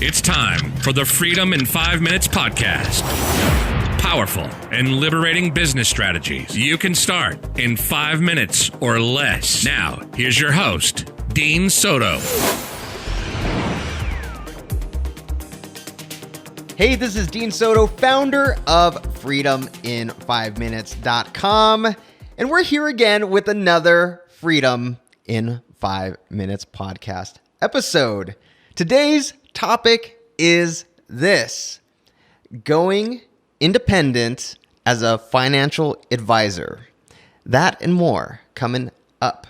It's time for the Freedom in 5 Minutes podcast. Powerful and liberating business strategies you can start in 5 minutes or less. Now, here's your host, Dean Soto. Hey, this is Dean Soto, founder of FreedomIn5Minutes.com. And we're here again with another Freedom in 5 Minutes podcast episode. Today's topic is this: going independent as a financial advisor. That and more coming up.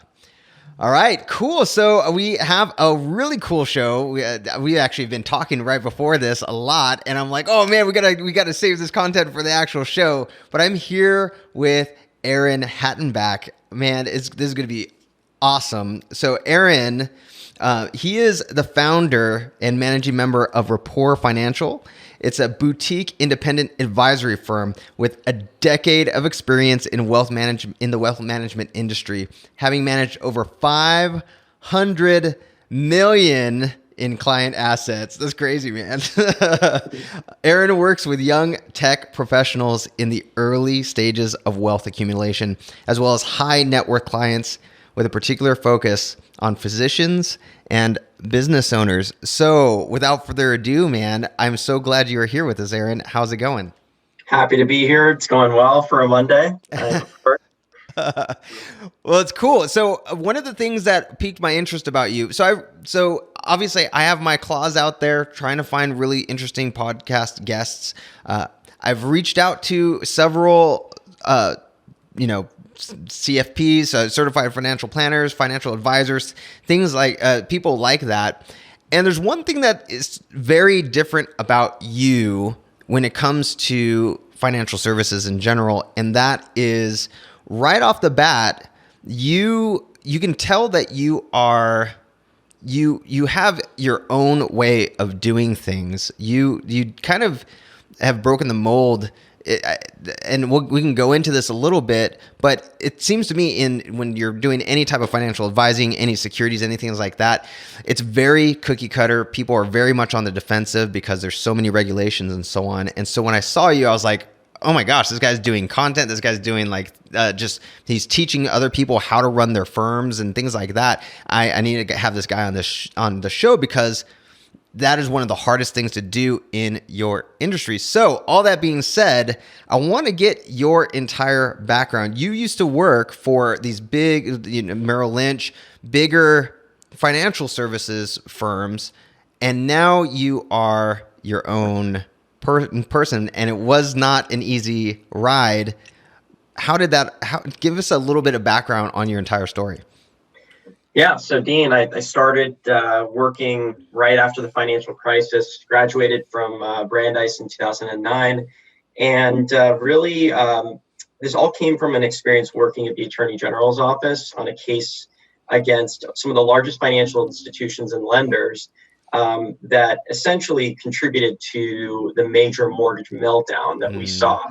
All right, cool. So we have a really cool show. We actually have been talking right before this a lot, and I'm like, oh man, we gotta save this content for the actual show. But I'm here with Aaron Hattenbach. Man, this is gonna be awesome. So Aaron, he is the founder and managing member of Rapport Financial. It's a boutique independent advisory firm with a decade of experience in the wealth management industry, having managed over $500 million in client assets. That's crazy, man. Aaron works with young tech professionals in the early stages of wealth accumulation, as well as high net worth clients with a particular focus on physicians and business owners. So without further ado, man, I'm so glad you are here with us, Aaron. How's it going? Happy to be here. It's going well for a Monday. Well, it's cool. So one of the things that piqued my interest about you, so obviously I have my claws out there trying to find really interesting podcast guests. I've reached out to several, CFPs, certified financial planners, financial advisors, things like people like that. And there's one thing that is very different about you when it comes to financial services in general, and that is right off the bat, you can tell that you have your own way of doing things. You kind of have broken the mold. And we can go into this a little bit, but it seems to me when you're doing any type of financial advising, any securities, anything like that, it's very cookie cutter. People are very much on the defensive because there's so many regulations and so on. And so when I saw you, I was like, oh my gosh, this guy's doing content. This guy's doing he's teaching other people how to run their firms and things like that. I need to have this guy on the show because that is one of the hardest things to do in your industry. So all that being said, I want to get your entire background. You used to work for these big, Merrill Lynch, bigger financial services firms, and now you are your own person, and it was not an easy ride. Give us a little bit of background on your entire story. Yeah, so Dean, I started working right after the financial crisis, graduated from Brandeis in 2009, and really this all came from an experience working at the Attorney General's office on a case against some of the largest financial institutions and lenders that essentially contributed to the major mortgage meltdown that we saw.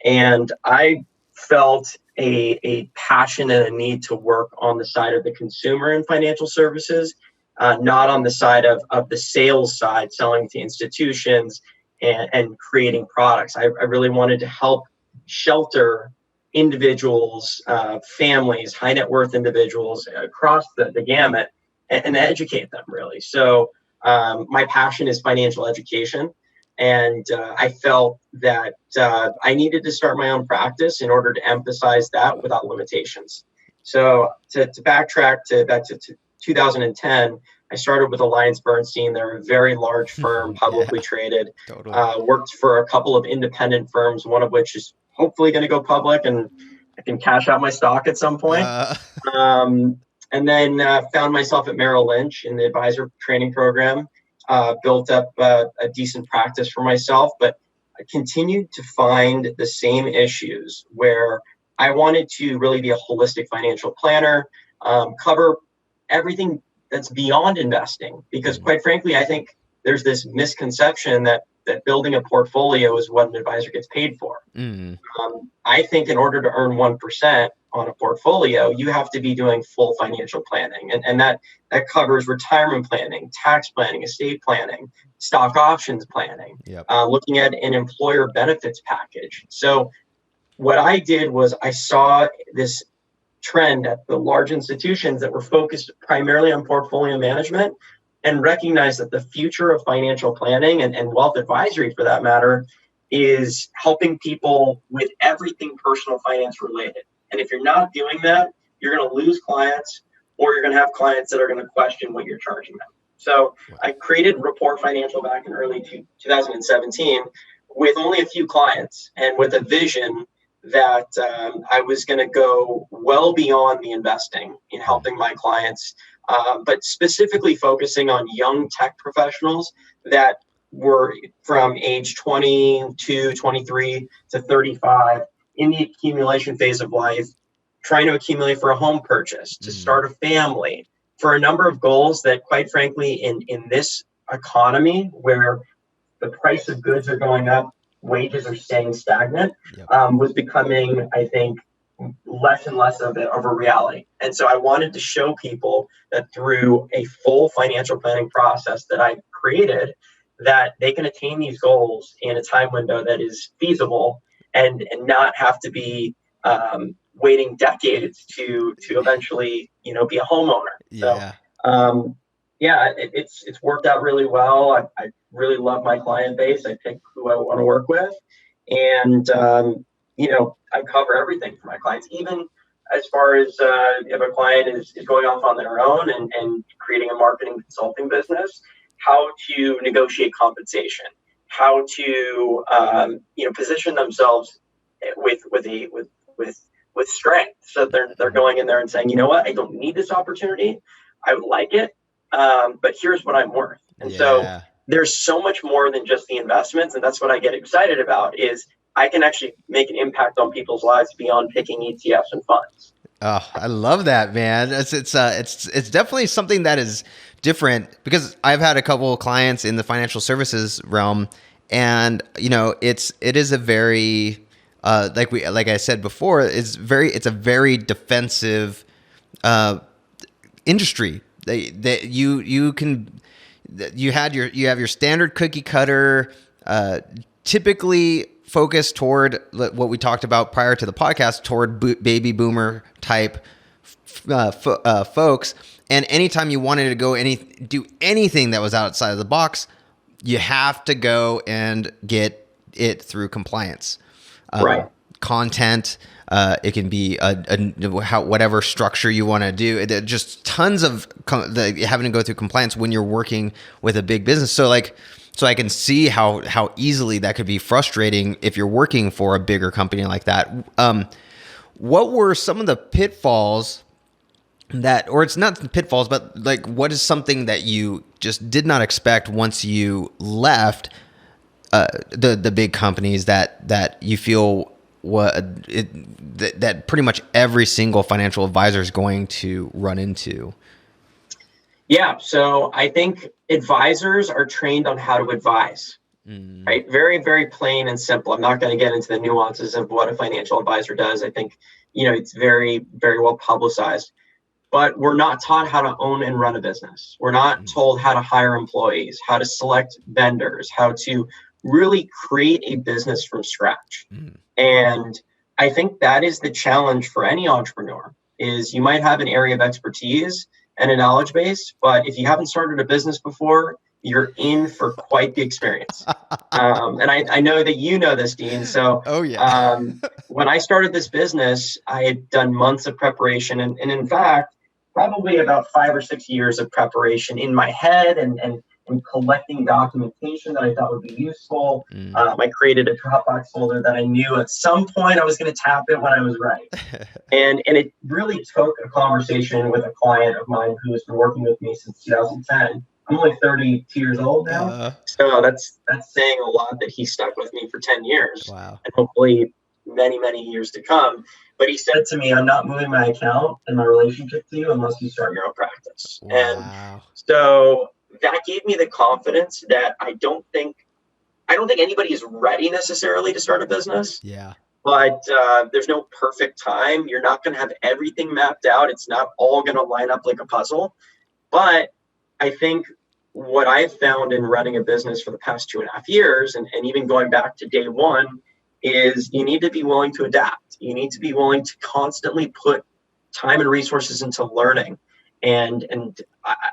And I felt a passion and a need to work on the side of the consumer in financial services, not on the side of the sales side, selling to institutions and creating products. I really wanted to help shelter individuals, families, high net worth individuals across the gamut and educate them really. So my passion is financial education. And I felt that I needed to start my own practice in order to emphasize that without limitations. So to backtrack back to 2010, I started with Alliance Bernstein. They're a very large firm, publicly traded. Totally. Worked for a couple of independent firms, one of which is hopefully going to go public, and I can cash out my stock at some point. And then found myself at Merrill Lynch in the advisor training program. Built up a decent practice for myself, but I continued to find the same issues where I wanted to really be a holistic financial planner, cover everything that's beyond investing. Because quite frankly, I think there's this misconception that that building a portfolio is what an advisor gets paid for. I think in order to earn 1% on a portfolio, you have to be doing full financial planning. And that covers retirement planning, tax planning, estate planning, stock options planning, looking at an employer benefits package. So what I did was I saw this trend at the large institutions that were focused primarily on portfolio management and recognized that the future of financial planning and wealth advisory, for that matter, is helping people with everything personal finance related. And if you're not doing that, you're going to lose clients, or you're going to have clients that are going to question what you're charging them. So I created Rapport Financial back in early 2017 with only a few clients and with a vision that I was going to go well beyond the investing in helping my clients, but specifically focusing on young tech professionals that were from age 22, 23 to 35 in the accumulation phase of life, trying to accumulate for a home purchase, to start a family, for a number of goals that, quite frankly, in this economy where the price of goods are going up, wages are staying stagnant, was becoming, I think, less and less of a reality. And so I wanted to show people that through a full financial planning process that I created, that they can attain these goals in a time window that is feasible and not have to be waiting decades to eventually, be a homeowner. So, it's worked out really well. I really love my client base. I pick who I want to work with. And, I cover everything for my clients, even as far as if a client is going off on their own and creating a marketing consulting business, how to negotiate compensation, how to, position themselves with strength. So they're going in there and saying, you know what, I don't need this opportunity. I would like it. But here's what I'm worth. And so there's so much more than just the investments. And that's what I get excited about, is I can actually make an impact on people's lives beyond picking ETFs and funds. Oh, I love that, man. It's definitely something that is different, because I've had a couple of clients in the financial services realm, and it is a very like I said before, it's a very defensive industry. You have your standard cookie cutter, typically focused toward what we talked about prior to the podcast, toward baby boomer type folks. And anytime you wanted to go do anything that was outside of the box, you have to go and get it through compliance. Right. Content, it can be whatever structure you want to do. Just tons of having to go through compliance when you're working with a big business. So I can see how easily that could be frustrating if you're working for a bigger company like that. What were some of the pitfalls or it's not the pitfalls, but like, what is something that you just did not expect once you left the big companies that you feel that pretty much every single financial advisor is going to run into? Yeah, so I think advisors are trained on how to advise, right? Very, very plain and simple. I'm not going to get into the nuances of what a financial advisor does. I think, it's very, very well publicized. But we're not taught how to own and run a business. We're not told how to hire employees, how to select vendors, how to really create a business from scratch. And I think that is the challenge for any entrepreneur, is you might have an area of expertise and a knowledge base, but if you haven't started a business before, you're in for quite the experience. And I know that you know this, Dean. So when I started this business, I had done months of preparation, and in fact, probably about 5 or 6 years of preparation in my head and collecting documentation that I thought would be useful. I created a Dropbox folder that I knew at some point I was going to tap it when I was right. And it really took a conversation with a client of mine who has been working with me since 2010. I'm only 32 years old now. So that's saying a lot that he stuck with me for 10 years. Wow. And hopefully many, many years to come. But he said to me, I'm not moving my account and my relationship to you unless you start your own practice. Wow. And so that gave me the confidence that I don't think I don't think anybody is ready necessarily to start a business. Yeah. But there's no perfect time. You're not going to have everything mapped out. It's not all going to line up like a puzzle. But I think what I've found in running a business for the past 2.5 years, and even going back to day one, is you need to be willing to adapt. You need to be willing to constantly put time and resources into learning. And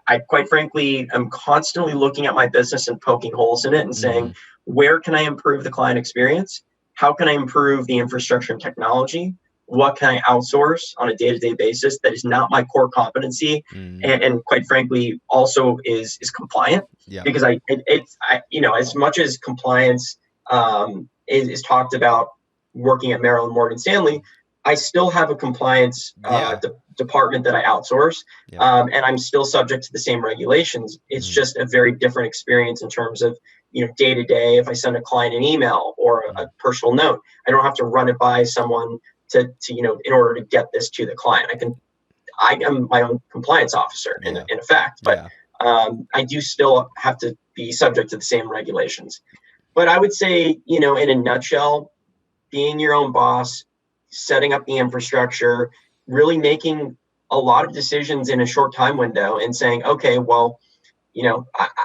I quite frankly am constantly looking at my business and poking holes in it and saying, where can I improve the client experience? How can I improve the infrastructure and technology? What can I outsource on a day-to-day basis that is not my core competency, and quite frankly also is compliant? Yeah. Because as much as compliance is talked about working at Merrill and Morgan Stanley, I still have a compliance department that I outsource, and I'm still subject to the same regulations. It's just a very different experience in terms of day to day. If I send a client an email or a personal note, I don't have to run it by someone to in order to get this to the client. I am my own compliance officer in effect, but I do still have to be subject to the same regulations. But I would say, in a nutshell, being your own boss, setting up the infrastructure, really making a lot of decisions in a short time window and saying, okay, well,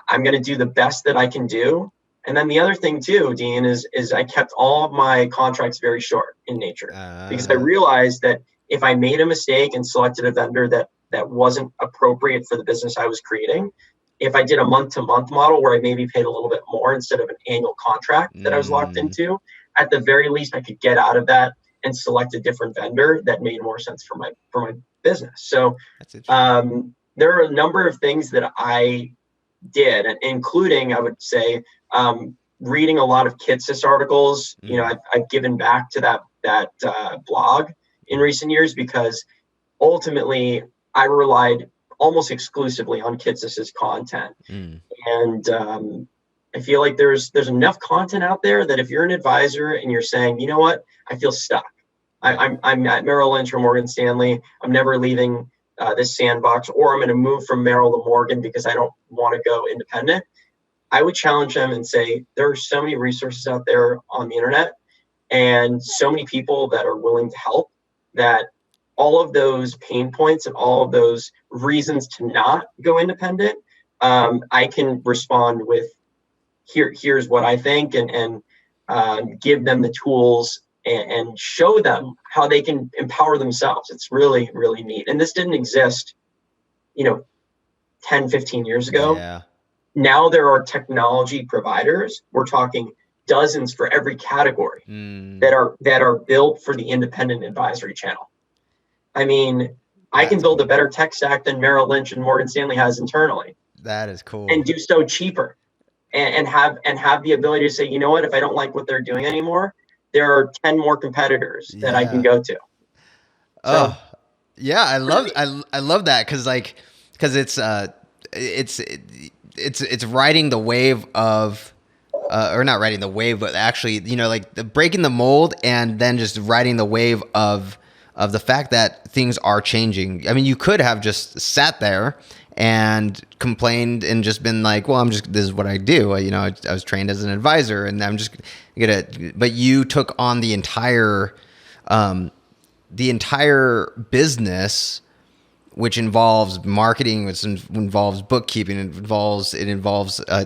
I'm going to do the best that I can do. And then the other thing too, Dean, is I kept all of my contracts very short in nature, because I realized that if I made a mistake and selected a vendor that wasn't appropriate for the business I was creating, if I did a month-to-month model where I maybe paid a little bit more instead of an annual contract that I was locked into, at the very least I could get out of that and select a different vendor that made more sense for my business. So there are a number of things that I did, including, I would say, reading a lot of Kitsis articles. I've given back to that blog in recent years, because ultimately I relied almost exclusively on Kitsis's content. And I feel like there's enough content out there that if you're an advisor and you're saying, you know what, I feel stuck. I'm at Merrill Lynch or Morgan Stanley. I'm never leaving this sandbox, or I'm going to move from Merrill to Morgan because I don't want to go independent. I would challenge them and say, there are so many resources out there on the internet and so many people that are willing to help, that all of those pain points and all of those reasons to not go independent, I can respond with, here's what I think, and give them the tools and show them how they can empower themselves. It's really, really neat. And this didn't exist, 10, 15 years ago. Yeah. Now there are technology providers. We're talking dozens for every category that are built for the independent advisory channel. I mean, I can build a better tech stack than Merrill Lynch and Morgan Stanley has internally. That is cool. And do so cheaper, and have the ability to say, you know what, if I don't like what they're doing anymore, there are 10 more competitors that I can go to. So, I love that, because it's riding the wave of, or not riding the wave, but actually, the breaking the mold, and then just riding the wave of the fact that things are changing. I mean, you could have just sat there and complained and just been like, well, this is what I do. I was trained as an advisor, and I'm just but you took on the entire business, which involves marketing, which involves bookkeeping, it involves,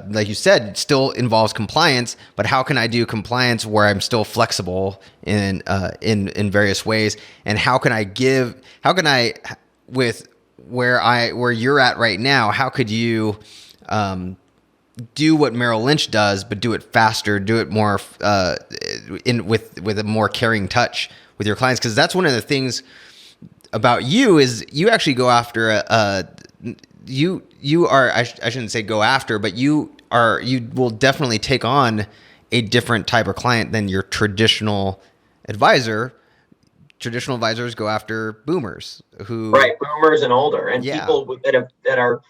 like you said, it still involves compliance. But how can I do compliance where I'm still flexible in various ways? And how can I with where you're at right now, how could you do what Merrill Lynch does, but do it faster, do it more with a more caring touch with your clients? Because that's one of the things about you, is you actually go after I shouldn't say go after, but you will definitely take on a different type of client than your traditional advisor. Traditional advisors go after boomers, boomers and older, and people that are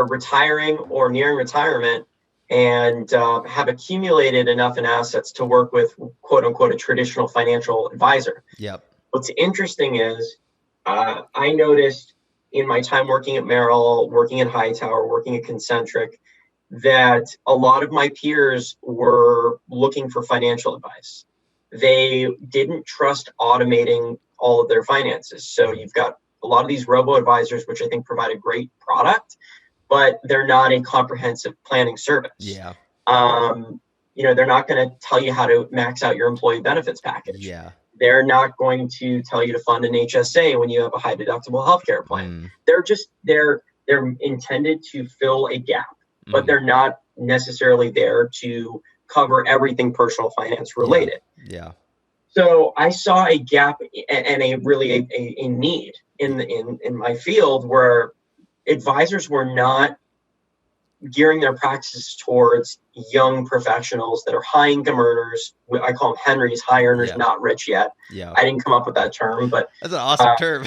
retiring or nearing retirement, and have accumulated enough in assets to work with, quote unquote, a traditional financial advisor. Yep. What's interesting is, I noticed in my time working at Merrill, working at Hightower, working at Concentric, that a lot of my peers were looking for financial advice. They didn't trust automating all of their finances. So you've got a lot of these robo-advisors, which I think provide a great product, but they're not a comprehensive planning service. Yeah. They're not going to tell you how to max out your employee benefits package. Yeah. They're not going to tell you to fund an HSA when you have a high deductible healthcare plan. They're intended to fill a gap, but they're not necessarily there to cover everything personal finance related. Yeah. So I saw a gap and a need in my field where advisors were not gearing their practices towards young professionals that are high income earners. I call them Henrys, high earners, not rich yet. Yeah. I didn't come up with that term, but that's an awesome term.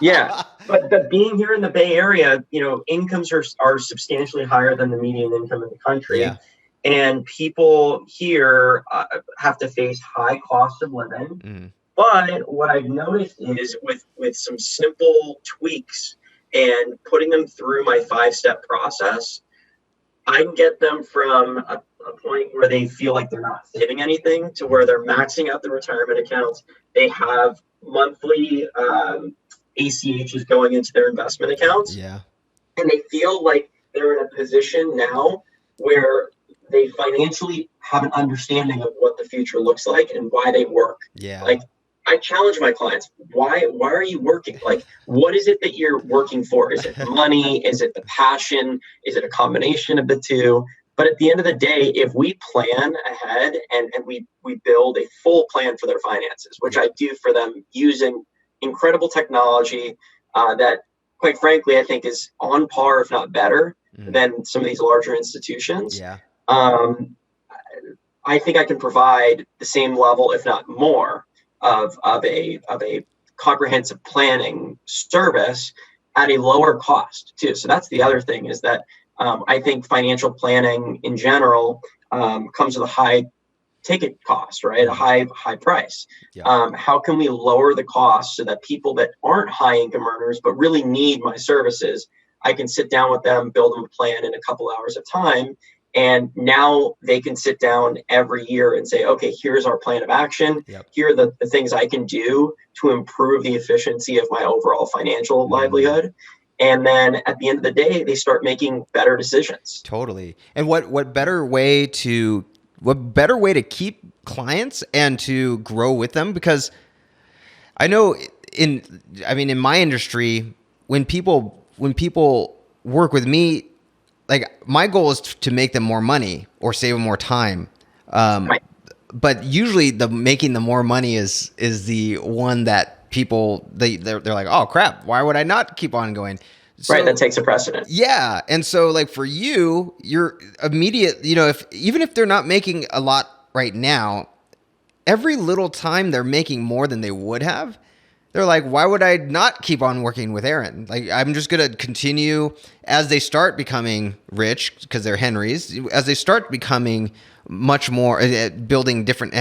Yeah. But being here in the Bay Area, incomes are substantially higher than the median income in the country. Yeah. And people here have to face high costs of living. But what I've noticed is with some simple tweaks and putting them through my 5-step process, I can get them from a point where they feel like they're not saving anything to where they're maxing out their retirement accounts. They have monthly ACHs going into their investment accounts. Yeah. And they feel like they're in a position now where they financially have an understanding of what the future looks like and why they work. Yeah. Like, I challenge my clients, why are you working? Like, what is it that you're working for? Is it money? Is it the passion? Is it a combination of the two? But at the end of the day, if we plan ahead and we build a full plan for their finances, which I do for them using incredible technology that, quite frankly, I think is on par, if not better, than some of these larger institutions. Yeah. I think I can provide the same level, if not more, of a comprehensive planning service at a lower cost too. So that's the other thing, is that I think financial planning in general comes with a high ticket cost, right? A high price. Yeah. How can we lower the cost so that people that aren't high income earners but really need my services, I can sit down with them, build them a plan in a couple hours of time. And now they can sit down every year and say, okay, here's our plan of action. Yep. Here are the things I can do to improve the efficiency of my overall financial livelihood. And then at the end of the day, they start making better decisions. Totally. And what better way to keep clients and to grow with them? Because I know in my industry, when people work with me, like, my goal is to make them more money or save them more time. Right. But usually making them more money is the one that people, they're like, oh crap, why would I not keep on going? So, right. That takes a precedent. Yeah. And so, like, for you, you're immediate, even if they're not making a lot right now, every little time they're making more than they would have, they're like, why would I not keep on working with Aaron? Like, I'm just going to continue as they start becoming rich, because they're Henrys, as they start becoming much more, building different,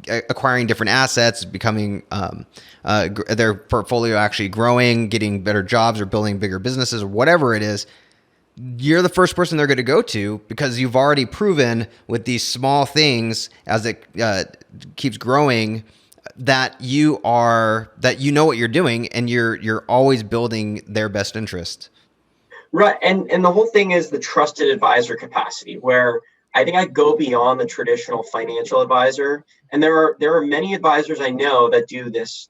acquiring different assets, becoming their portfolio actually growing, getting better jobs or building bigger businesses or whatever it is. You're the first person they're going to go to, because you've already proven with these small things, as it keeps growing, that you know what you're doing, and you're always building their best interest. Right. And the whole thing is the trusted advisor capacity, where I think I go beyond the traditional financial advisor. And there are many advisors I know that do this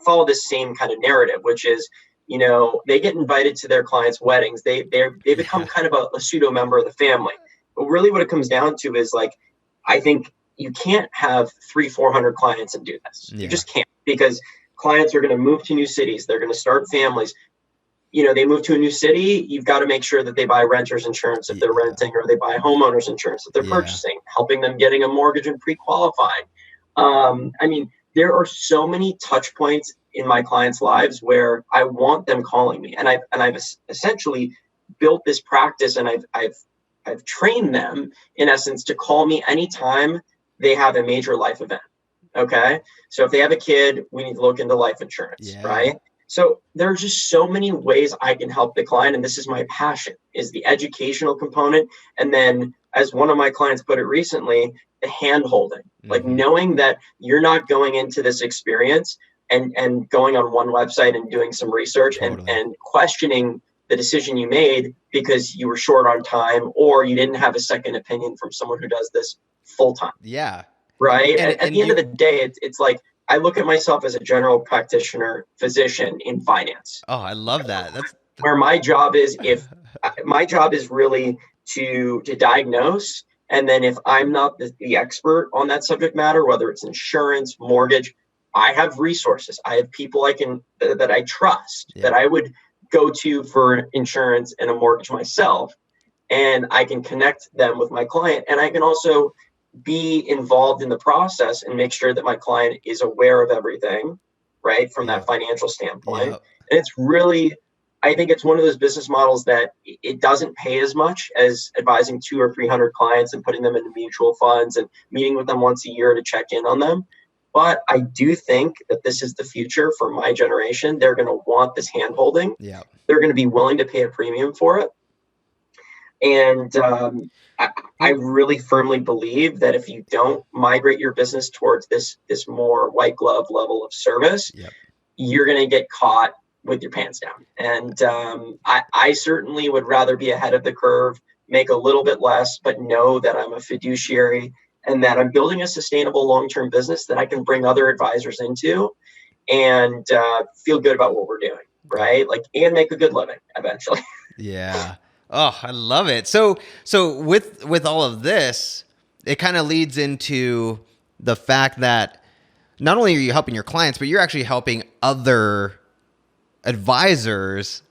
follow this same kind of narrative, which is, they get invited to their clients' weddings. They become kind of a pseudo member of the family. But really what it comes down to is, like, I think you can't have 300-400 clients and do this. Yeah. You just can't, because clients are going to move to new cities. They're going to start families. They move to a new city. You've got to make sure that they buy renter's insurance if they're renting, or they buy homeowner's insurance if they're purchasing, helping them getting a mortgage and pre-qualifying. There are so many touch points in my clients' lives where I want them calling me, and I've essentially built this practice, and I've trained them, in essence, to call me anytime they have a major life event. Okay. So if they have a kid, we need to look into life insurance, right? So there are just so many ways I can help the client. And this is my passion, is the educational component. And then, as one of my clients put it recently, the hand holding, like knowing that you're not going into this experience and going on one website and doing some research and questioning the decision you made because you were short on time or you didn't have a second opinion from someone who does this full time. Yeah. Right. And at the end of the day, it's like, I look at myself as a general practitioner physician in finance. Oh, I love that. That's where my job is. If my job is really to diagnose, and then if I'm not the expert on that subject matter, whether it's insurance, mortgage, I have resources. I have people that I trust, that I would go to for insurance and a mortgage myself, and I can connect them with my client, and I can also be involved in the process and make sure that my client is aware of everything, right, from that financial standpoint. And it's really, I think it's one of those business models that it doesn't pay as much as advising 200 or 300 clients and putting them into mutual funds and meeting with them once a year to check in on them. But I do think that this is the future for my generation. They're going to want this hand holding. Yeah. They're going to be willing to pay a premium for it. And I really firmly believe that if you don't migrate your business towards this more white glove level of service, you're going to get caught with your pants down. And I certainly would rather be ahead of the curve, make a little bit less, but know that I'm a fiduciary and that I'm building a sustainable long-term business that I can bring other advisors into and feel good about what we're doing, right? Like, and make a good living eventually. Yeah. Oh, I love it. So with all of this, it kind of leads into the fact that not only are you helping your clients, but you're actually helping other advisors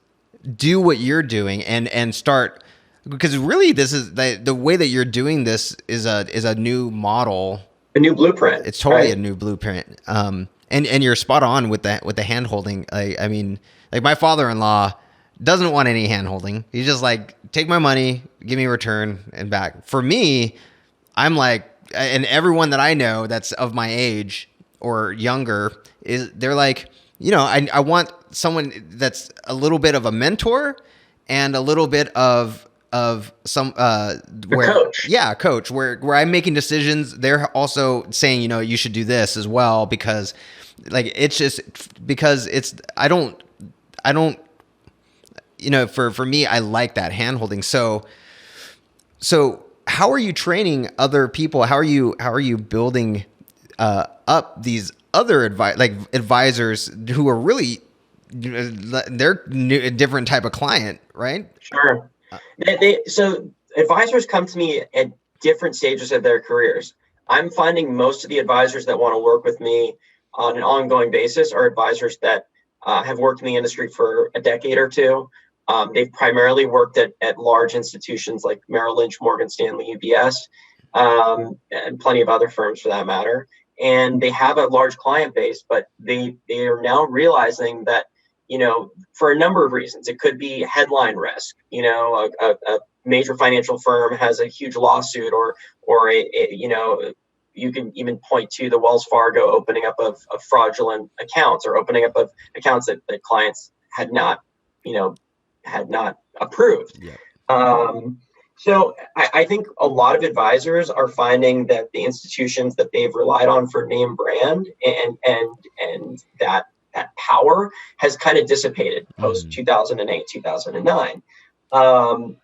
do what you're doing and start, because really this is the way that you're doing this is a new model, a new blueprint. It's totally a new blueprint. And you're spot on with the hand holding. I mean, like my father-in-law doesn't want any hand holding. He's just like, take my money, give me a return and back. For me, I'm like, and everyone that I know that's of my age or younger they're like, I want someone that's a little bit of a mentor and a little bit of some coach. Yeah, a coach where I'm making decisions. They're also saying, you should do this as well, because like it's just because it's I don't for me, I like that hand holding. So how are you training other people? How are you building up these other advisors who are really, they're a different type of client, right? Sure. So advisors come to me at different stages of their careers. I'm finding most of the advisors that want to work with me on an ongoing basis are advisors that have worked in the industry for a decade or two. They've primarily worked at large institutions like Merrill Lynch, Morgan Stanley, UBS, and plenty of other firms for that matter. And they have a large client base, but they are now realizing that, for a number of reasons, it could be headline risk. A major financial firm has a huge lawsuit, or you can even point to the Wells Fargo opening up of fraudulent accounts, or opening up of accounts that clients had not approved. Yeah. So I think a lot of advisors are finding that the institutions that they've relied on for name brand and that power has kind of dissipated post 2008, 2009. And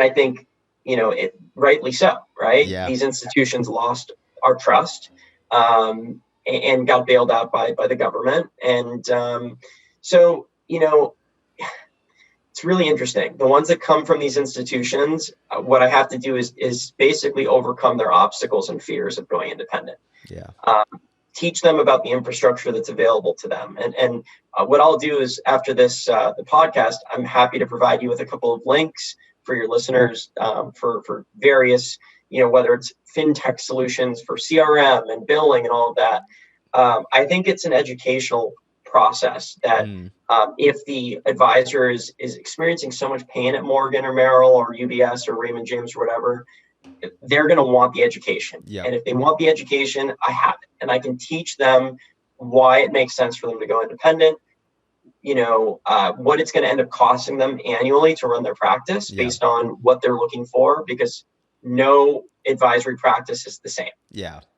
I think, it rightly so, right? Yeah. These institutions lost our trust and got bailed out by the government. And so, it's really interesting. The ones that come from these institutions, what I have to do is basically overcome their obstacles and fears of going independent. Yeah. Teach them about the infrastructure that's available to them. And what I'll do is, after this the podcast, I'm happy to provide you with a couple of links for your listeners for various, whether it's fintech solutions for CRM and billing and all of that. I think it's an educational process that if the advisor is experiencing so much pain at Morgan or Merrill or UBS or Raymond James or whatever, they're going to want the education. Yeah. And if they want the education, I have it. And I can teach them why it makes sense for them to go independent, what it's going to end up costing them annually to run their practice based on what they're looking for, because no advisory practice is the same.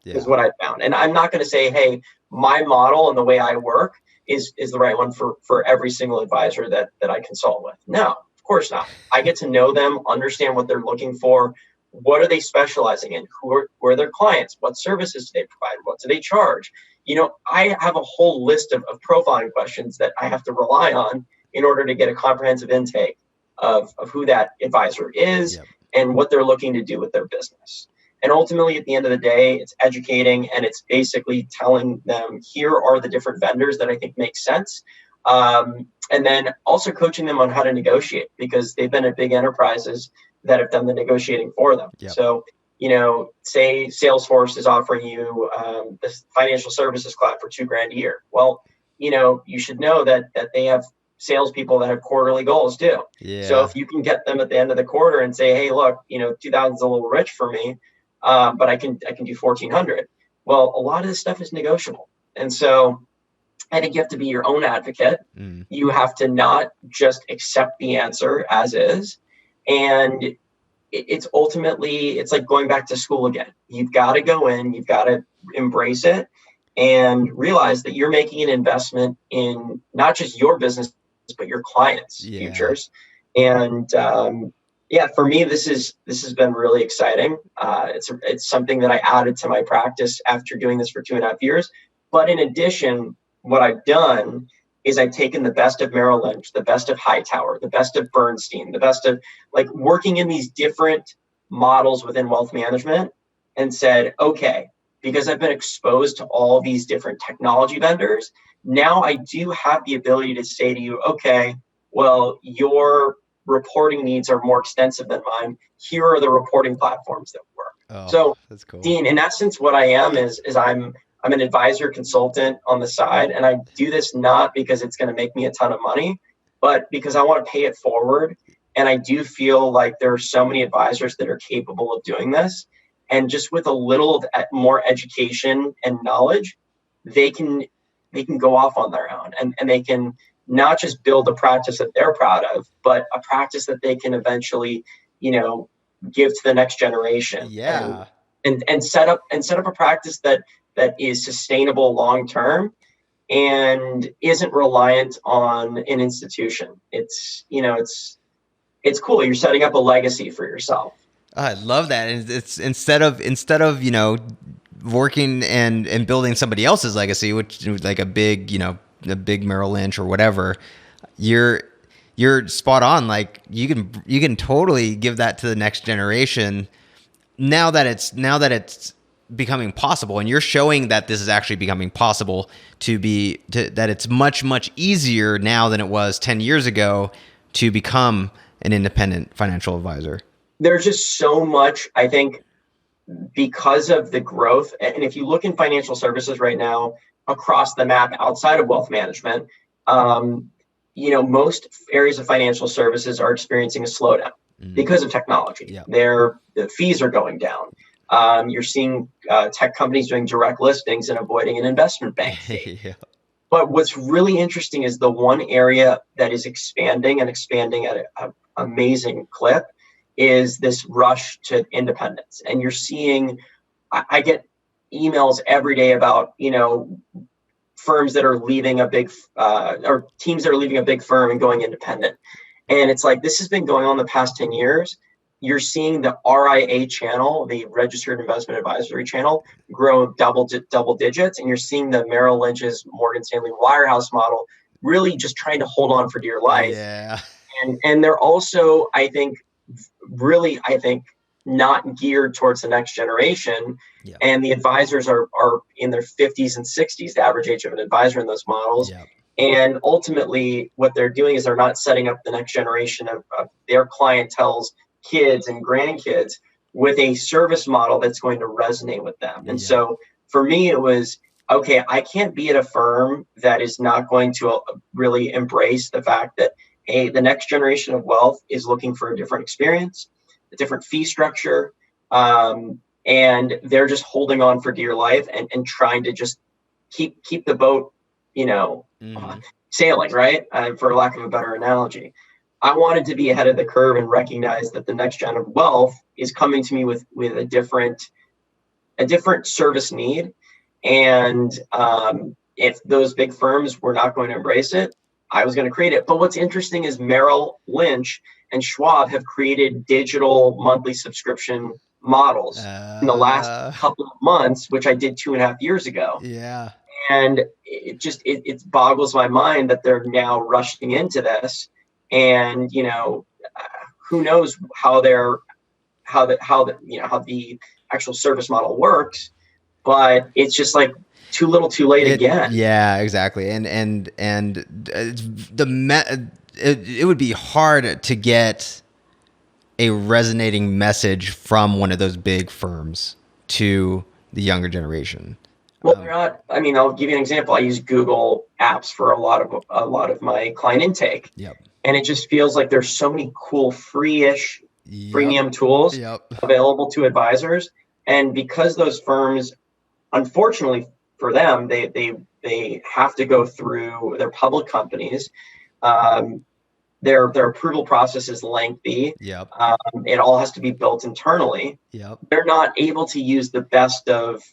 Is what I found. And I'm not going to say, hey, my model and the way I work is the right one for every single advisor that I consult with. No, of course not. I get to know them, understand what they're looking for. What are they specializing in? Who are their clients? What services do they provide? What do they charge? I have a whole list of profiling questions that I have to rely on in order to get a comprehensive intake of who that advisor is and what they're looking to do with their business. And ultimately, at the end of the day, it's educating, and it's basically telling them, here are the different vendors that I think make sense. And then also coaching them on how to negotiate, because they've been at big enterprises that have done the negotiating for them. So, say Salesforce is offering you this financial services cloud for $2,000 a year. Well, you should know that they have salespeople that have quarterly goals too. So if you can get them at the end of the quarter and say, hey, look, 2,000 is a little rich for me, but I can do 1,400. Well, a lot of this stuff is negotiable. And so I think you have to be your own advocate. You have to not just accept the answer as is. And it's ultimately, it's like going back to school again. You've got to go in, you've got to embrace it and realize that you're making an investment in not just your business, but your clients' futures. And for me, this has been really exciting. It's something that I added to my practice after doing this for 2.5 years. But in addition, what I've done is I've taken the best of Merrill Lynch, the best of Hightower, the best of Bernstein, the best of working in these different models within wealth management, and said, okay, because I've been exposed to all these different technology vendors, now I do have the ability to say to you, okay, well, your reporting needs are more extensive than mine. Here are the reporting platforms that work. So, that's cool. Dean, in essence, what I am is I'm an advisor consultant on the side, and I do this not because it's going to make me a ton of money, but because I want to pay it forward. And I do feel like there are so many advisors that are capable of doing this. And just with a little more education and knowledge, they can go off on their own, and they can not just build a practice that they're proud of, but a practice that they can eventually, give to the next generation. And set up a practice that is sustainable long term and isn't reliant on an institution. It's cool. You're setting up a legacy for yourself. I love that. And it's instead of working and building somebody else's legacy, which is like a big Merrill Lynch or whatever, you're spot on. Like you can totally give that to the next generation now that it's becoming possible, and you're showing that this is actually becoming possible that it's much, much easier now than it was 10 years ago to become an independent financial advisor. There's just so much, I think, because of the growth. And if you look in financial services right now across the map outside of wealth management, most areas of financial services are experiencing a slowdown because of technology. The fees are going down. You're seeing tech companies doing direct listings and avoiding an investment bank fee. But what's really interesting is the one area that is expanding at an amazing clip is this rush to independence. And you're seeing, I get emails every day about, firms that are leaving a big, or teams that are leaving a big firm and going independent. And it's like, this has been going on the past 10 years. You're seeing the RIA channel, the Registered Investment Advisory channel, grow double digits. And you're seeing the Merrill Lynch's Morgan Stanley wirehouse model really just trying to hold on for dear life. And they're also, I think, not geared towards the next generation. And the advisors are in their 50s and 60s, the average age of an advisor in those models. And ultimately, what they're doing is they're not setting up the next generation of their clientele's kids and grandkids with a service model that's going to resonate with them. And so for me, it was, okay, I can't be at a firm that is not going to really embrace the fact that, hey, the next generation of wealth is looking for a different experience, a different fee structure, and they're just holding on for dear life and trying to just keep the boat, sailing, right? For lack of a better analogy. I wanted to be ahead of the curve and recognize that the next gen of wealth is coming to me with a different service need. And if those big firms were not going to embrace it, I was going to create it. But what's interesting is Merrill Lynch and Schwab have created digital monthly subscription models in the last couple of months, which I did 2.5 years ago. Yeah. And it boggles my mind that they're now rushing into this. And, who knows how the actual service model works, but it's just like too little too late again. Yeah, exactly. And it would be hard to get a resonating message from one of those big firms to the younger generation. Well, they're not. I mean, I'll give you an example. I use Google Apps for a lot of my client intake. Yep. And it just feels like there's so many cool free-ish freemium tools available to advisors. And because those firms, unfortunately for them, they have to go through their public companies. Their approval process is lengthy. Yep. It all has to be built internally. Yep. They're not able to use the best of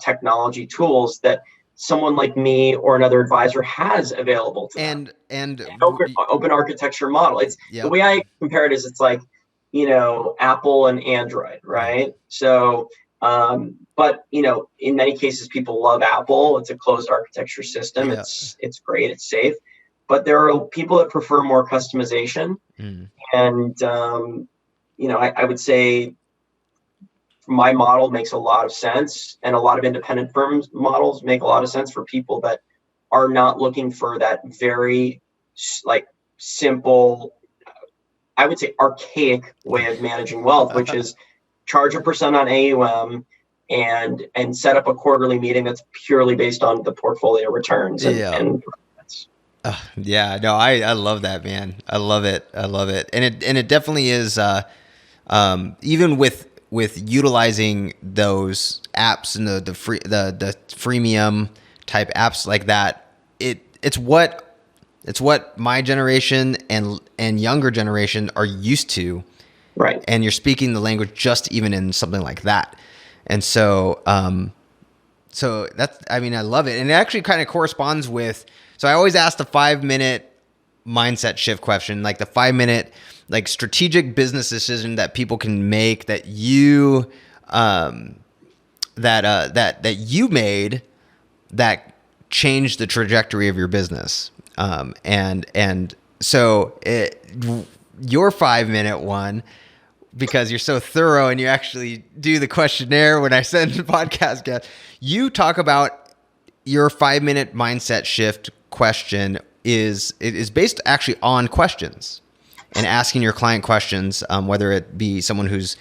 technology tools that someone like me or another advisor has available to them. And open architecture model. It's the way I compare it is it's like, Apple and Android, right? So, but in many cases, people love Apple. It's a closed architecture system. Yeah. It's great. It's safe. But there are people that prefer more customization. And, I would say my model makes a lot of sense, and a lot of independent firms models make a lot of sense for people that are not looking for that very simple, I would say archaic way of managing wealth, which is charge a % on AUM and set up a quarterly meeting that's purely based on the portfolio returns. And no, I love that, man. I love it. And it definitely is, even with utilizing those apps and the freemium type apps like that, it's what my generation and younger generation are used to. Right. And you're speaking the language just even in something like that. And so that's, I love it. And it actually kind of corresponds with, so I always ask the 5-minute mindset shift question, like the 5-minute, like strategic business decision that people can make that you, that you made that changed the trajectory of your business. And so your 5-minute one, because you're so thorough and you actually do the questionnaire when I send the podcast guest, you talk about your 5-minute mindset shift question is based actually on questions and asking your client questions, whether it be someone who's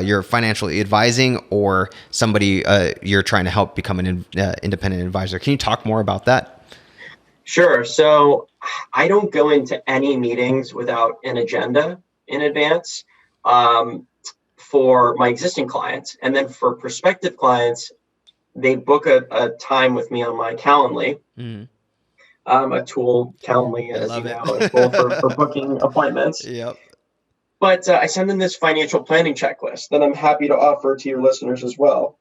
you're financially advising or somebody you're trying to help become an independent advisor. Can you talk more about that? Sure. So I don't go into any meetings without an agenda in advance for my existing clients. And then for prospective clients, they book a time with me on my Calendly. Mm-hmm. A tool, Calendly, as you know, a tool for booking appointments. Yep. But I send them this financial planning checklist that I'm happy to offer to your listeners as well.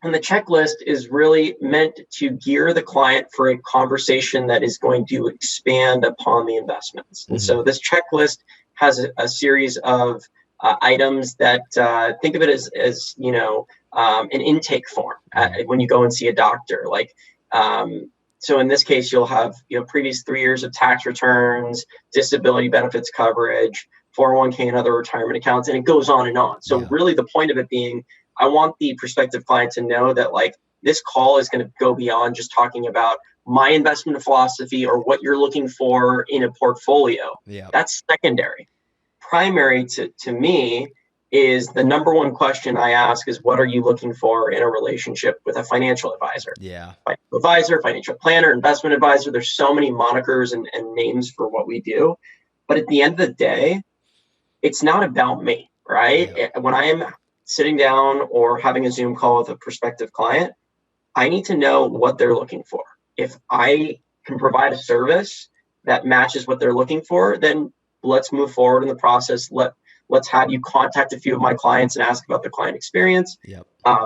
And the checklist is really meant to gear the client for a conversation that is going to expand upon the investments. Mm-hmm. And so this checklist has a series of items that think of it as an intake form when you go and see a doctor. So in this case, you'll have previous 3 years of tax returns, disability benefits coverage, 401k and other retirement accounts, and it goes on and on. So really the point of it being, I want the prospective client to know that this call is going to go beyond just talking about my investment philosophy or what you're looking for in a portfolio. Yeah. That's secondary. Primary to me is the number one question I ask is, what are you looking for in a relationship with a financial advisor? Yeah. Financial advisor, financial planner, investment advisor. There's so many monikers and names for what we do. But at the end of the day, it's not about me, right? Yeah. When I am sitting down or having a Zoom call with a prospective client, I need to know what they're looking for. If I can provide a service that matches what they're looking for, then let's move forward in the process. Let's have you contact a few of my clients and ask about the client experience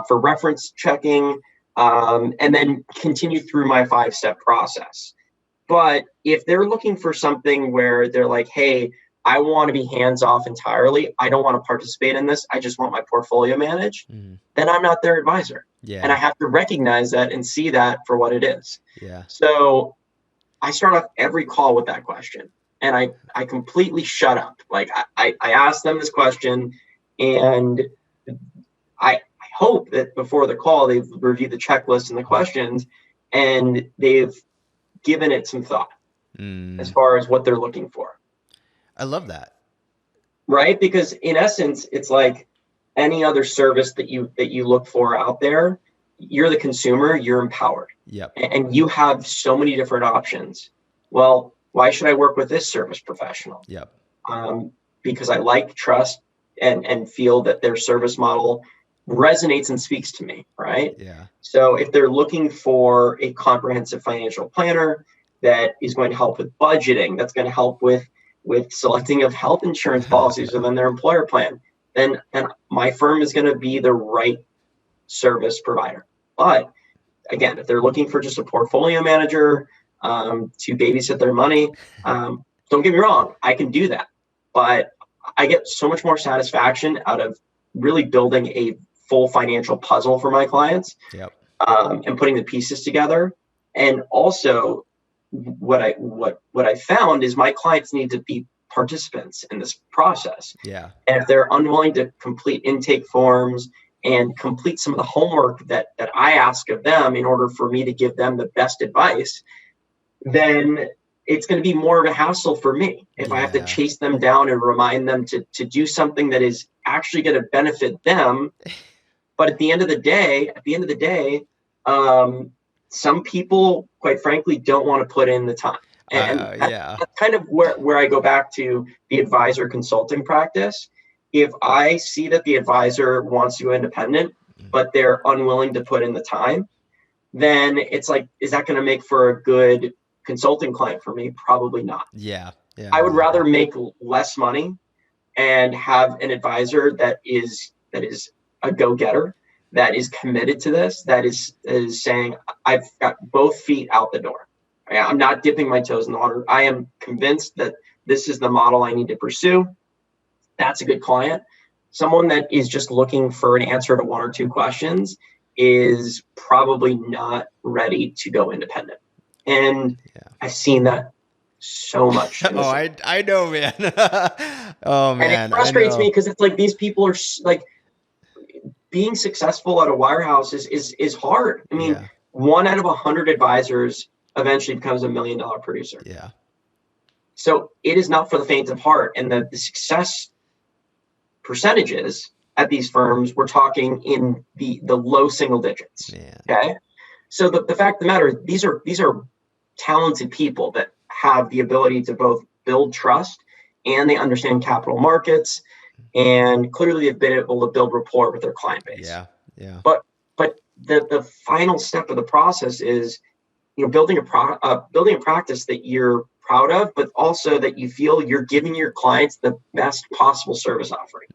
for reference checking, and then continue through my 5-step process. But if they're looking for something where they're like, hey, I want to be hands off entirely, I don't want to participate in this, I just want my portfolio managed, then I'm not their advisor. And I have to recognize that and see that for what it is. So I start off every call with that question, and I completely shut up. Like I ask them this question, and I hope that before the call, they've reviewed the checklist and the questions, and they've given it some thought as far as what they're looking for. I love that. Right? Because in essence, it's like any other service that you look for out there. You're the consumer, you're empowered. And you have so many different options. Well, why should I work with this service professional? Because I like, trust, and feel that their service model resonates and speaks to me, right? So if they're looking for a comprehensive financial planner that is going to help with budgeting, that's going to help with selecting of health insurance policies within their employer plan, then my firm is going to be the right service provider. But again, if they're looking for just a portfolio manager to babysit their money, don't get me wrong, I can do that. But I get so much more satisfaction out of really building a full financial puzzle for my clients and putting the pieces together. And also, what I found is my clients need to be participants in this process. And if they're unwilling to complete intake forms and complete some of the homework that I ask of them in order for me to give them the best advice, then it's going to be more of a hassle for me if I have to chase them down and remind them to do something that is actually going to benefit them. But at the end of the day, some people, quite frankly, don't want to put in the time. And that's kind of where I go back to the advisor consulting practice. If I see that the advisor wants to go independent, but they're unwilling to put in the time, then it's like, is that going to make for a good consulting client for me? Probably not. I would rather make less money and have an advisor that is a go-getter, that is committed to this, that is saying, I've got both feet out the door. I'm not dipping my toes in the water. I am convinced that this is the model I need to pursue. That's a good client. Someone that is just looking for an answer to one or two questions is probably not ready to go independent. And I've seen that so much. I know, man. Oh, man. And it frustrates me because it's like these people are like, being successful at a wirehouse is hard. I mean, 1 out of 100 advisors eventually becomes $1 million producer. So it is not for the faint of heart. And the success percentages at these firms, we're talking in the low single digits. Okay. So the fact of the matter, these are talented people that have the ability to both build trust and they understand capital markets. And clearly they've been able to build rapport with their client base. But the final step of the process is, building a practice that you're proud of, but also that you feel you're giving your clients the best possible service offering.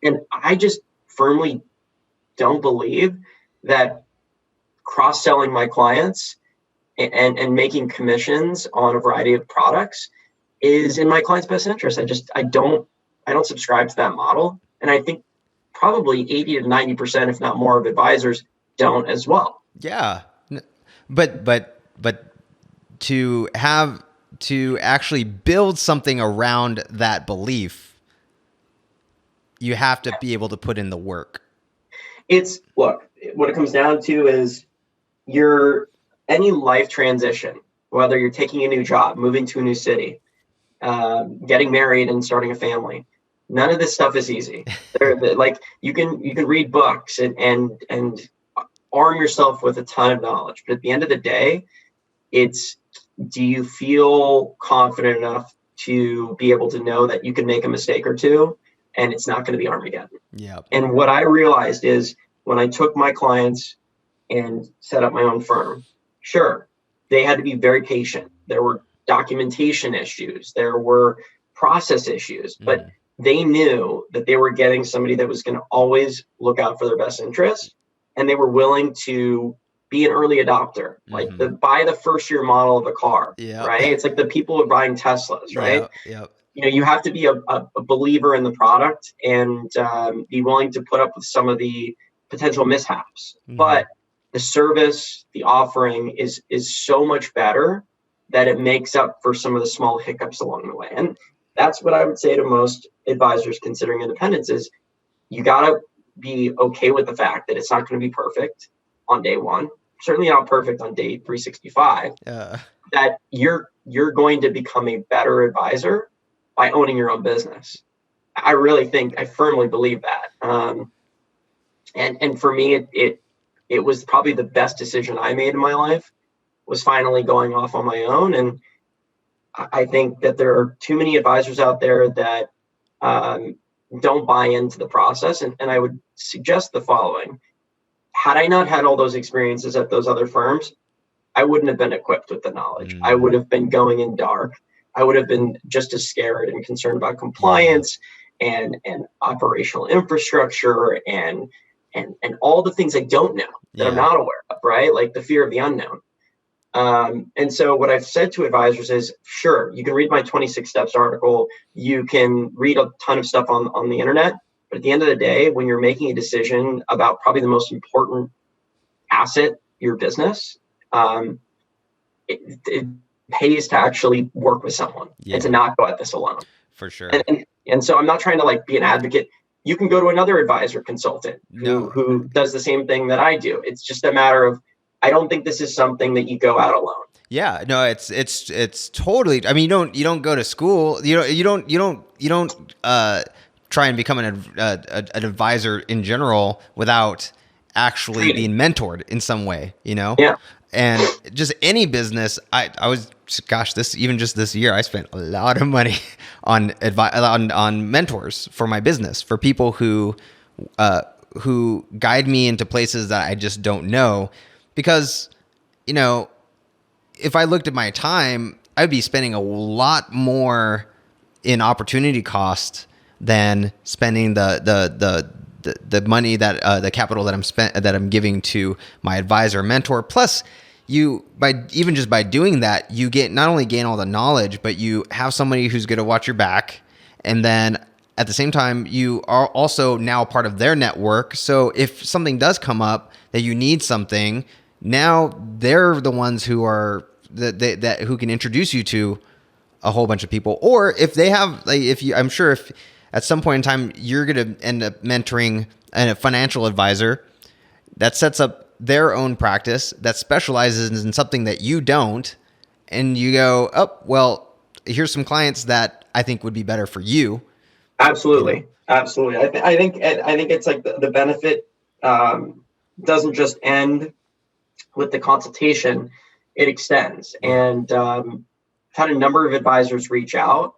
And I just firmly don't believe that cross-selling my clients and making commissions on a variety of products is in my client's best interest. I don't subscribe to that model. And I think probably 80 to 90%, if not more, of advisors don't as well. But to actually build something around that belief, you have to be able to put in the work. Look, what it comes down to is any life transition, whether you're taking a new job, moving to a new city, getting married and starting a family. None of this stuff is easy. Like you can read books and arm yourself with a ton of knowledge, but at the end of the day, do you feel confident enough to be able to know that you can make a mistake or two and it's not going to be Armageddon? And what I realized is when I took my clients and set up my own firm, sure, they had to be very patient. There were documentation issues. There were process issues, but they knew that they were getting somebody that was going to always look out for their best interest, and they were willing to be an early adopter, like buy the first year model of a car, right? It's like the people who are buying Teslas, right? You have to be a believer in the product and be willing to put up with some of the potential mishaps. But the service, the offering is so much better that it makes up for some of the small hiccups along the way. And that's what I would say to most advisors considering independence is you got to be okay with the fact that it's not going to be perfect on day one, certainly not perfect on day 365, that you're going to become a better advisor by owning your own business. I firmly believe that. And for me, it was probably the best decision I made in my life, was finally going off on my own. And I think that there are too many advisors out there that don't buy into the process. And I would suggest the following. Had I not had all those experiences at those other firms, I wouldn't have been equipped with the knowledge. I would have been going in dark. I would have been just as scared and concerned about compliance and operational infrastructure and all the things I don't know that I'm not aware of, right? Like the fear of the unknown. And so what I've said to advisors is, sure, you can read my 26 steps article. You can read a ton of stuff on the internet. But at the end of the day, when you're making a decision about probably the most important asset, your business, it pays to actually work with someone and to not go at this alone. For sure. And so I'm not trying to like be an advocate. You can go to another advisor consultant who does the same thing that I do. It's just a matter of, I don't think this is something that you go out alone. Yeah, no, it's totally. I mean, you don't go to school. You don't try and become an advisor in general without actually being mentored in some way. Yeah. And just any business, I was, gosh, this year, I spent a lot of money on on mentors for my business, for people who guide me into places that I just don't know. Because, if I looked at my time, I'd be spending a lot more in opportunity cost than spending the money that the capital that I'm giving to my advisor mentor. Plus, by doing that, you not only gain all the knowledge, but you have somebody who's going to watch your back, and then at the same time, you are also now part of their network. So if something does come up that you need something, now they're the ones who are who can introduce you to a whole bunch of people. Or if they have, I'm sure if at some point in time you're going to end up mentoring a financial advisor that sets up their own practice that specializes in something that you don't, and you go, oh, well, here's some clients that I think would be better for you. Absolutely. Absolutely. I think it's like the benefit doesn't just end with the consultation, it extends. And I've had a number of advisors reach out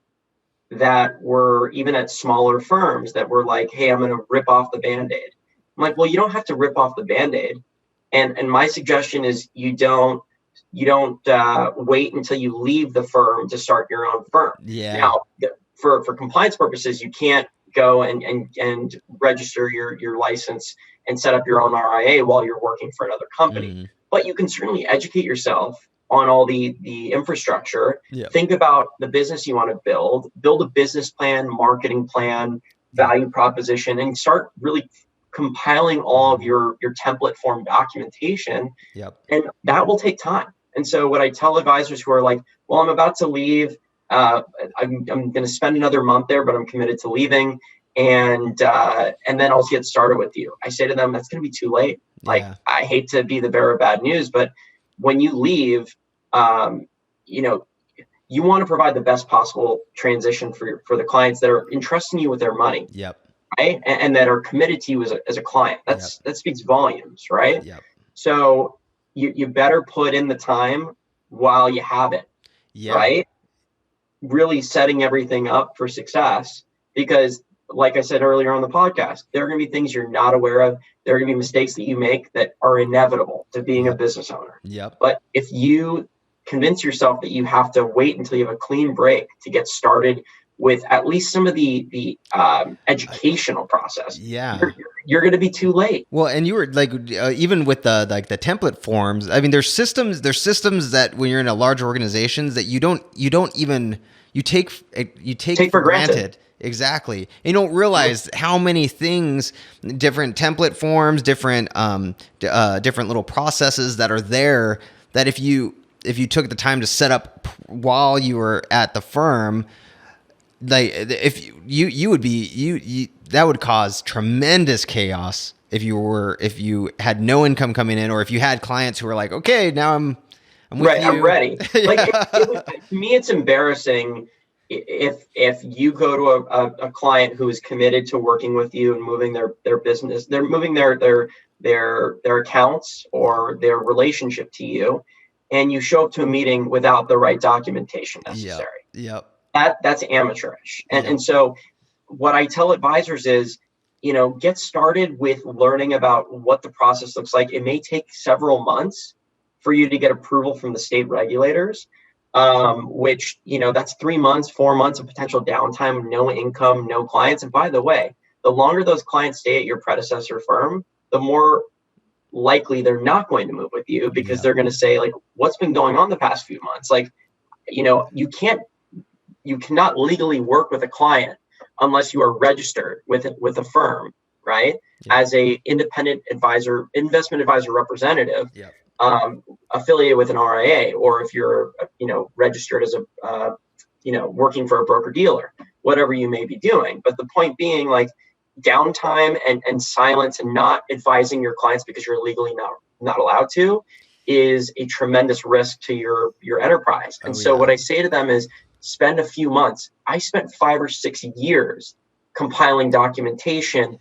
that were even at smaller firms that were like, hey, I'm going to rip off the Band-Aid. I'm like, well, you don't have to rip off the Band-Aid. And my suggestion is you don't wait until you leave the firm to start your own firm. Yeah. Now, for compliance purposes, you can't go and register your license and set up your own RIA while you're working for another company. But you can certainly educate yourself on all the infrastructure. Think about the business you want to build a business plan, marketing plan, value proposition, and start really compiling all of your template form documentation. And that will take time. And so what I tell advisors who are like, well, I'm about to leave, I'm going to spend another month there, but I'm committed to leaving. And then I'll get started with you. I say to them, that's going to be too late. Like, I hate to be the bearer of bad news, but when you leave, you want to provide the best possible transition for the clients that are entrusting you with their money. Right? And that are committed to you as a client. That speaks volumes, right? So you better put in the time while you have it, right? Really setting everything up for success, because like I said earlier on the podcast, there are going to be things you're not aware of. There are going to be mistakes that you make that are inevitable to being a business owner. But if you convince yourself that you have to wait until you have a clean break to get started with at least some of the educational process. Yeah. You're going to be too late. Well, and you were like, even with the template forms. I mean, there's systems that when you're in a large organizations that you take for granted. Exactly. You don't realize how many things, different template forms, different little processes that are there that if you took the time to set up while you were at the firm, like if you would be that would cause tremendous chaos if you had no income coming in, or if you had clients who were like, okay, now I'm with right, you. I'm ready. Yeah. Like to me, it's embarrassing if you go to a client who is committed to working with you and moving their business, they're moving their accounts or their relationship to you, and you show up to a meeting without the right documentation necessary. Yep. That's amateurish. And so what I tell advisors is, get started with learning about what the process looks like. It may take several months for you to get approval from the state regulators, which, that's 3 months, 4 months of potential downtime, no income, no clients. And by the way, the longer those clients stay at your predecessor firm, the more likely they're not going to move with you, because they're going to say, like, what's been going on the past few months? Like, you cannot legally work with a client unless you are registered with a firm, right? As a independent advisor, investment advisor representative, affiliated with an RIA, or if you're, registered as a, working for a broker dealer, whatever you may be doing. But the point being, like, downtime and silence and not advising your clients because you're legally not allowed to is a tremendous risk to your enterprise. And what I say to them is, spend a few months. I spent 5 or 6 years compiling documentation,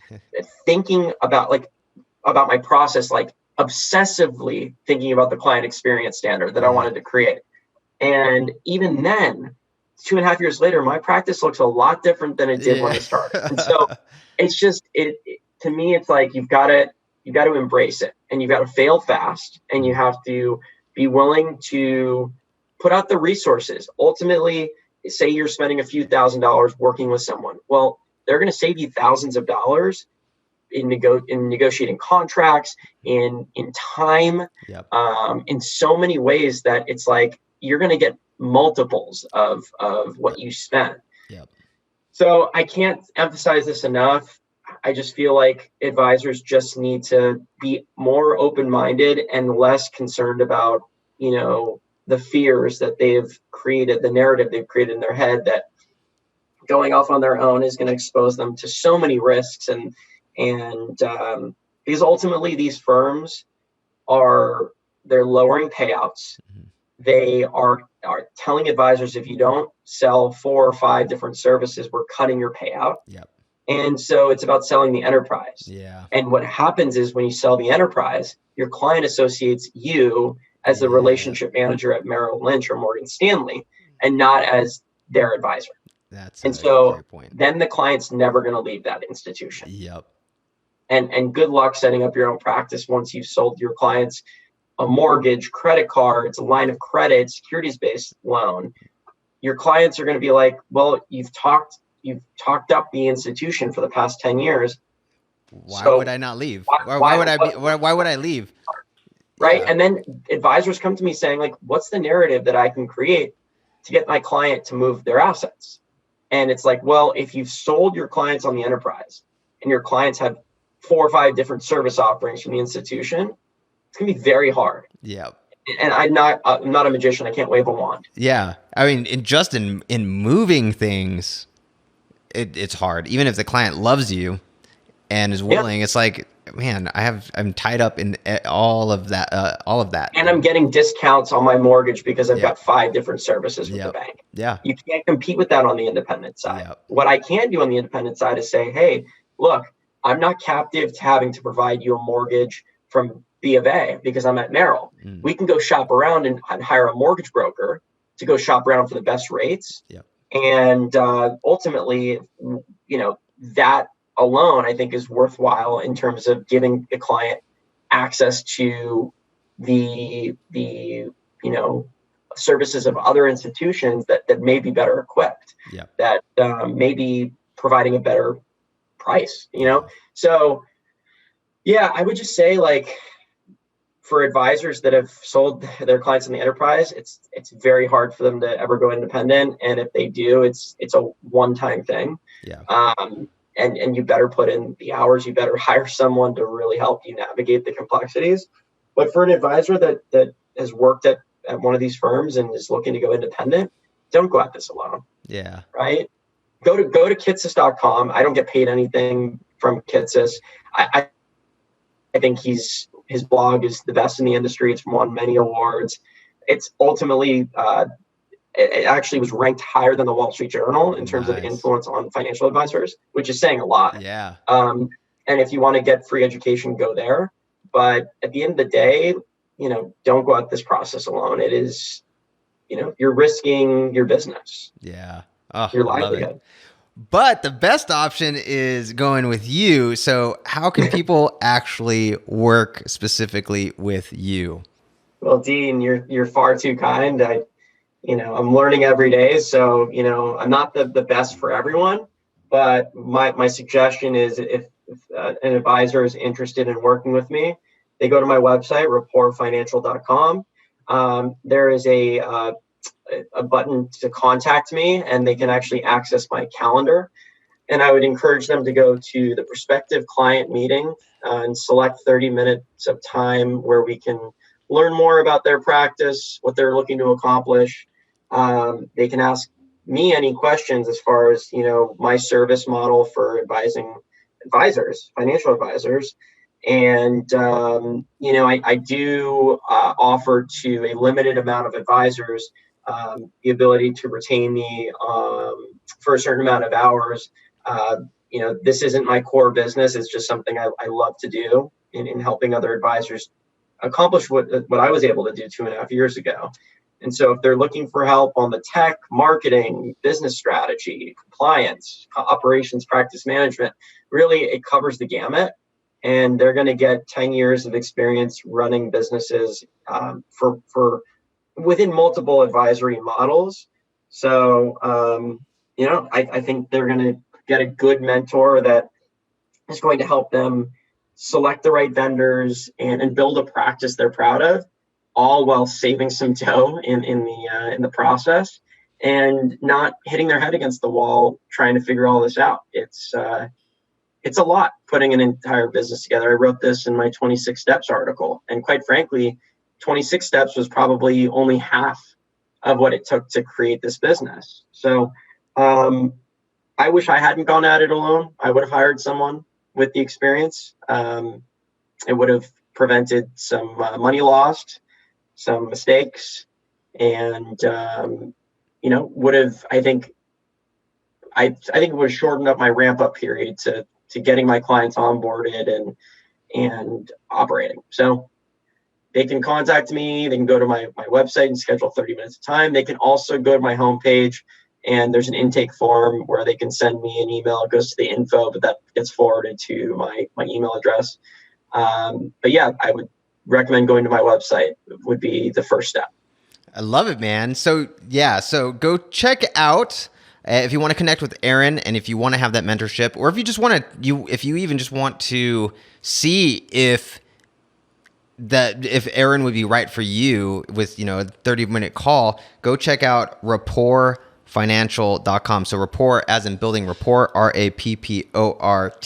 thinking about my process, like obsessively thinking about the client experience standard that I wanted to create. And even then, 2.5 years later, my practice looks a lot different than it did when I started. And so it's just, to me, it's like, you've got to embrace it, and you've got to fail fast, and you have to be willing to put out the resources. Ultimately, say you're spending a few $1,000s working with someone. Well, they're going to save you thousands of dollars in negotiating contracts, in time, in so many ways that it's like you're going to get multiples of what you spent. So I can't emphasize this enough. I just feel like advisors just need to be more open-minded and less concerned about, the fears that they've created, the narrative they've created in their head, that going off on their own is going to expose them to so many risks. And because ultimately these firms they're lowering payouts. They are telling advisors, if you don't sell 4 or 5 different services, we're cutting your payout. And so it's about selling the enterprise. And what happens is, when you sell the enterprise, your client associates you as the relationship manager at Merrill Lynch or Morgan Stanley, and not as their advisor. That's and so great point. Then the client's never going to leave that institution. And good luck setting up your own practice once you've sold your clients a mortgage, credit cards, a line of credit, securities-based loan. Your clients are going to be like, well, you've talked up the institution for the past 10 years. Why would I not leave? Why would I leave? Right. And then advisors come to me saying, like, what's the narrative that I can create to get my client to move their assets? And it's like, well, if you've sold your clients on the enterprise and your clients have 4 or 5 different service offerings from the institution, it's going to be very hard. And I'm not a magician. I can't wave a wand. I mean, in moving things, it's hard. Even if the client loves you and is willing, it's like, man, I'm tied up in all of that. And I'm getting discounts on my mortgage because I've got 5 different services with the bank. You can't compete with that on the independent side. What I can do on the independent side is say, hey, look, I'm not captive to having to provide you a mortgage from B of A because I'm at Merrill. We can go shop around and hire a mortgage broker to go shop around for the best rates. And ultimately, that alone, I think, is worthwhile in terms of giving the client access to the services of other institutions that may be better equipped, that may be providing a better price, So yeah, I would just say, like, for advisors that have sold their clients in the enterprise, it's very hard for them to ever go independent. And if they do, it's a one-time thing. And you better put in the hours. You better hire someone to really help you navigate the complexities. But for an advisor that has worked at one of these firms and is looking to go independent, don't go at this alone. Right? Go to kitsis.com. I don't get paid anything from Kitsis. I think his blog is the best in the industry. It's won many awards. It's ultimately, it actually was ranked higher than the Wall Street Journal in terms of influence on financial advisors, which is saying a lot. And if you want to get free education, go there. But at the end of the day, don't go at this process alone. It is, you're risking your business. Your livelihood. But the best option is going with you. So how can people actually work specifically with you? Well, Dean, you're far too kind. I'm learning every day. So, I'm not the best for everyone, but my suggestion is if an advisor is interested in working with me, they go to my website, rapportfinancial.com. There is a button to contact me, and they can actually access my calendar. And I would encourage them to go to the prospective client meeting and select 30 minutes of time where we can learn more about their practice, what they're looking to accomplish. They can ask me any questions as far as, my service model for advising advisors, financial advisors. And, I do offer to a limited amount of advisors the ability to retain me for a certain amount of hours. This isn't my core business. It's just something I love to do in helping other advisors accomplish what I was able to do 2.5 years ago. And so if they're looking for help on the tech, marketing, business strategy, compliance, operations, practice management, really it covers the gamut. And they're going to get 10 years of experience running businesses for within multiple advisory models. So, I think they're going to get a good mentor that is going to help them select the right vendors and build a practice they're proud of, all while saving some dough in the process and not hitting their head against the wall trying to figure all this out. It's a lot putting an entire business together. I wrote this in my 26 Steps article, and quite frankly, 26 Steps was probably only half of what it took to create this business. So I wish I hadn't gone at it alone. I would have hired someone with the experience. It would have prevented some money lost, some mistakes, and would have, I think it would have shortened up my ramp up period to getting my clients onboarded and operating. So they can contact me. They can go to my website and schedule 30 minutes of time. They can also go to my homepage, and there's an intake form where they can send me an email. It goes to the info, but that gets forwarded to my email address. But yeah, I would recommend going to my website would be the first step. I love it, man. So go check out if you want to connect with Aaron, and if you want to have that mentorship, or if you just want to, if you even just want to see if Aaron would be right for you with, a 30-minute call, go check out rapportfinancial.com. So rapport as in building rapport, RAPPORT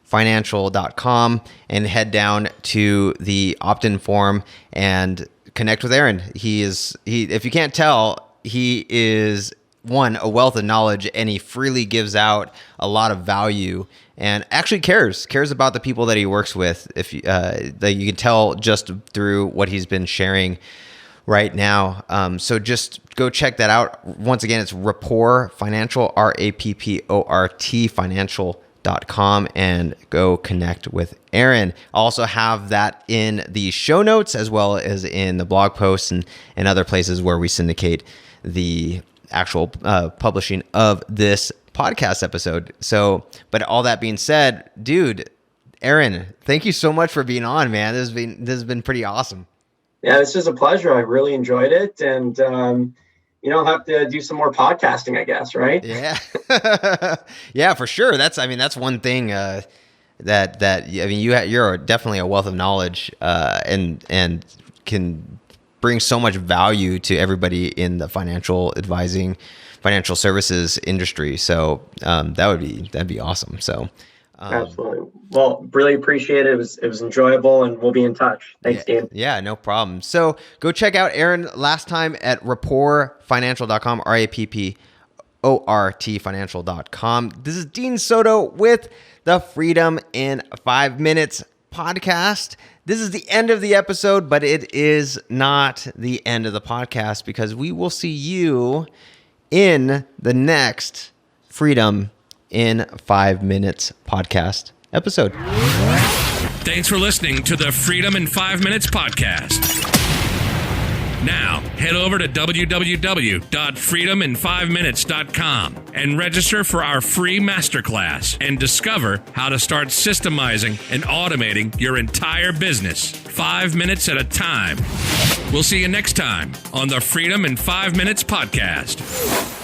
financial.com, and head down to the opt-in form and connect with Aaron. He if you can't tell, he is a wealth of knowledge, and he freely gives out a lot of value and actually cares about the people that he works with. If that you can tell just through what he's been sharing right now. So just go check that out. Once again, it's Rapport Financial, RAPPORT financial.com, and go connect with Aaron. I'll also have that in the show notes as well as in the blog posts and other places where we syndicate the actual publishing of this podcast episode. So, but all that being said, dude, Aaron, thank you so much for being on, man. This has been pretty awesome. Yeah, this is a pleasure. I really enjoyed it. And, I'll have to do some more podcasting, I guess, right? Yeah. Yeah, for sure. That's one thing you're definitely a wealth of knowledge and can bring so much value to everybody in the financial advising, financial services industry. So that'd be awesome. So absolutely. Well, really appreciate it. It was enjoyable, and we'll be in touch. Thanks, yeah, Dean. Yeah, no problem. So go check out Aaron last time at rapportfinancial.com, RAPPORT financial.com. This is Dean Soto with the Freedom in 5 Minutes podcast. This is the end of the episode, but it is not the end of the podcast, because we will see you in the next Freedom in 5 Minutes podcast episode. Thanks for listening to the Freedom in 5 Minutes podcast. Now, head over to www.freedomin5minutes.com and register for our free masterclass and discover how to start systemizing and automating your entire business 5 minutes at a time. We'll see you next time on the Freedom in 5 Minutes podcast.